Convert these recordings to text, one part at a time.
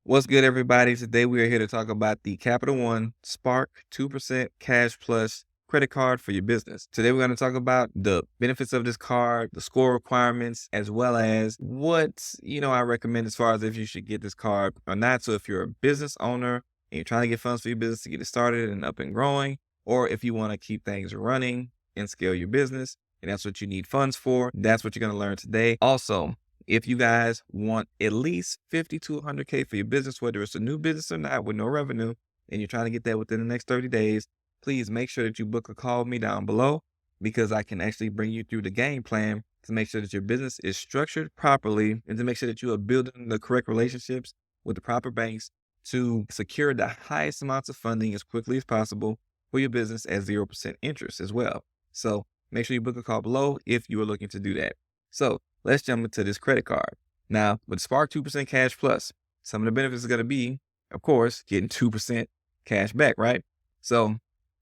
What's good, everybody? Today we are here to talk about the Capital One Spark 2% Cash Plus credit card for your business. Today we're going to talk about the benefits of this card, the score requirements, as well as what, I recommend as far as if you should get this card or not. So if you're a business owner and you're trying to get funds for your business to get it started and up and growing, or if you want to keep things running and scale your business, and that's what you need funds for, that's what you're going to learn today. Also, if you guys want at least 50 to 100K for your business, whether it's a new business or not with no revenue, and you're trying to get that within the next 30 days, please make sure that you book a call with me down below because I can actually bring you through the game plan to make sure that your business is structured properly and to make sure that you are building the correct relationships with the proper banks to secure the highest amounts of funding as quickly as possible for your business at 0% interest as well. So make sure you book a call below if you are looking to do that. So let's jump into this credit card. Now, with Spark 2% Cash Plus, some of the benefits are going to be, of course, getting 2% cash back, right? So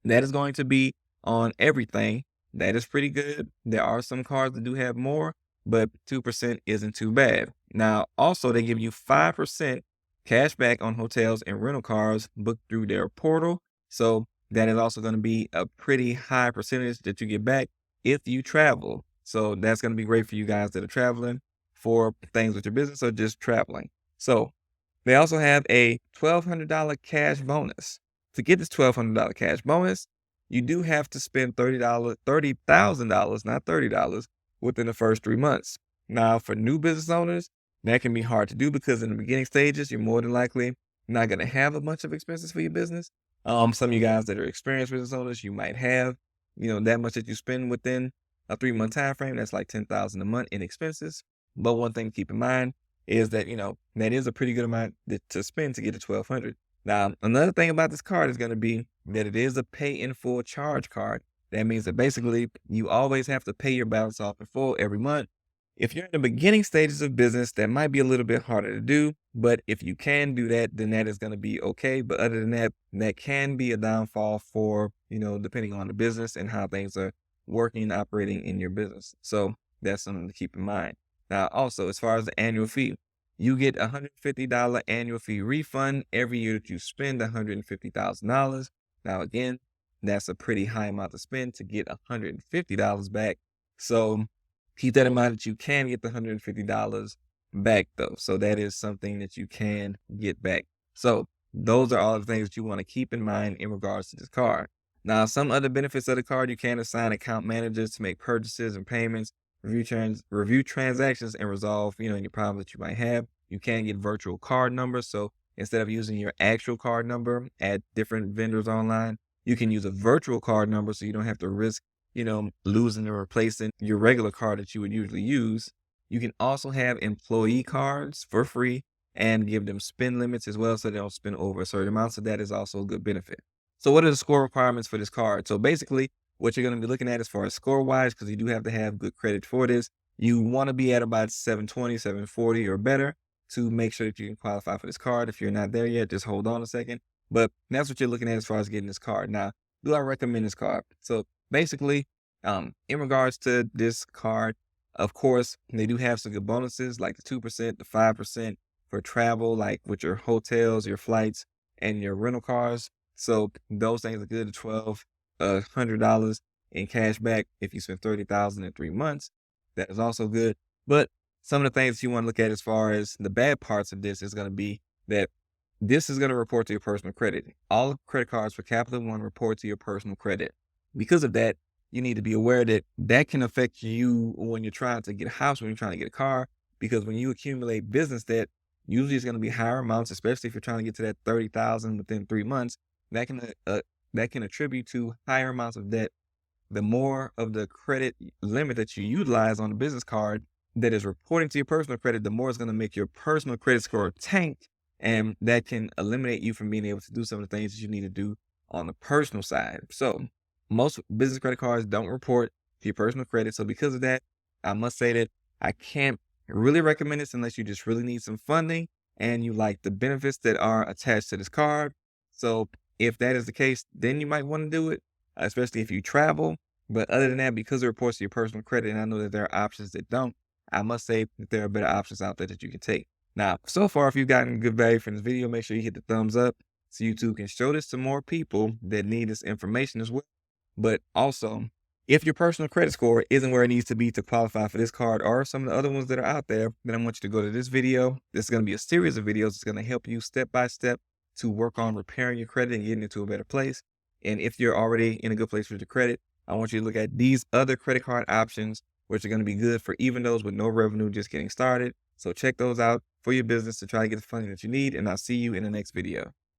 that is going to be on everything. That is pretty good. There are some cards that do have more, but 2% isn't too bad. Now, also, they give you 5% cash back on hotels and rental cars booked through their portal. So that is also going to be a pretty high percentage that you get back if you travel. So that's going to be great for you guys that are traveling for things with your business or just traveling. So they also have a $1,200 cash bonus. To get this $1,200 cash bonus, you do have to spend $30,000, not $30, within the first 3 months. Now, for new business owners, that can be hard to do because in the beginning stages, you're more than likely not going to have a bunch of expenses for your business. Some of you guys that are experienced business owners, you might have, that much that you spend within a 3-month time frame. That's like $10,000 a month in expenses. But one thing to keep in mind is that, that is a pretty good amount to spend to get to $1,200. Now, another thing about this card is going to be that it is a pay in full charge card. That means that basically you always have to pay your balance off in full every month. If you're in the beginning stages of business, that might be a little bit harder to do, but if you can do that, then that is going to be okay. But other than that, that can be a downfall for, depending on the business and how things are working and operating in your business. So that's something to keep in mind. Now, also, as far as the annual fee, you get a $150 annual fee refund every year that you spend $150,000. Now, again, that's a pretty high amount to spend to get $150 back. So keep that in mind that you can get the $150 back though. So that is something that you can get back. So those are all the things that you want to keep in mind in regards to this card. Now, some other benefits of the card, you can assign account managers to make purchases and payments, review transactions, and resolve, any problems that you might have. You can get virtual card numbers. So instead of using your actual card number at different vendors online, you can use a virtual card number so you don't have to risk, losing or replacing your regular card that you would usually use. You can also have employee cards for free and give them spend limits as well so they don't spend over a certain amount. So that is also a good benefit. So what are the score requirements for this card? So basically what you're going to be looking at as far as score wise, because you do have to have good credit for this, you want to be at about 720, 740 or better to make sure that you can qualify for this card. If you're not there yet, just hold on a second. But that's what you're looking at as far as getting this card. Now, do I recommend this card? So basically, in regards to this card, of course, they do have some good bonuses like the 2%, the 5% for travel, like with your hotels, your flights, and your rental cars. So those things are good. $1,200 in cash back if you spend $30,000 in 3 months. That is also good. But some of the things you want to look at as far as the bad parts of this is going to be that this is going to report to your personal credit. All credit cards for Capital One report to your personal credit. Because of that, you need to be aware that that can affect you when you're trying to get a house, when you're trying to get a car, because when you accumulate business debt, usually it's going to be higher amounts, especially if you're trying to get to that 30,000 within 3 months. That can attribute to higher amounts of debt. The more of the credit limit that you utilize on the business card that is reporting to your personal credit, the more it's going to make your personal credit score tank, and that can eliminate you from being able to do some of the things that you need to do on the personal side. So most business credit cards don't report to your personal credit. So because of that, I must say that I can't really recommend this unless you just really need some funding and you like the benefits that are attached to this card. So if that is the case, then you might want to do it, especially if you travel. But other than that, because it reports to your personal credit, and I know that there are options that don't, I must say that there are better options out there that you can take. Now, so far, if you've gotten good value from this video, make sure you hit the thumbs up so YouTube can show this to more people that need this information as well. But also, if your personal credit score isn't where it needs to be to qualify for this card or some of the other ones that are out there, then I want you to go to this video. This is going to be a series of videos that's going to help you step by step to work on repairing your credit and getting into a better place. And if you're already in a good place with your credit, I want you to look at these other credit card options, which are going to be good for even those with no revenue just getting started. So check those out for your business to try to get the funding that you need. And I'll see you in the next video.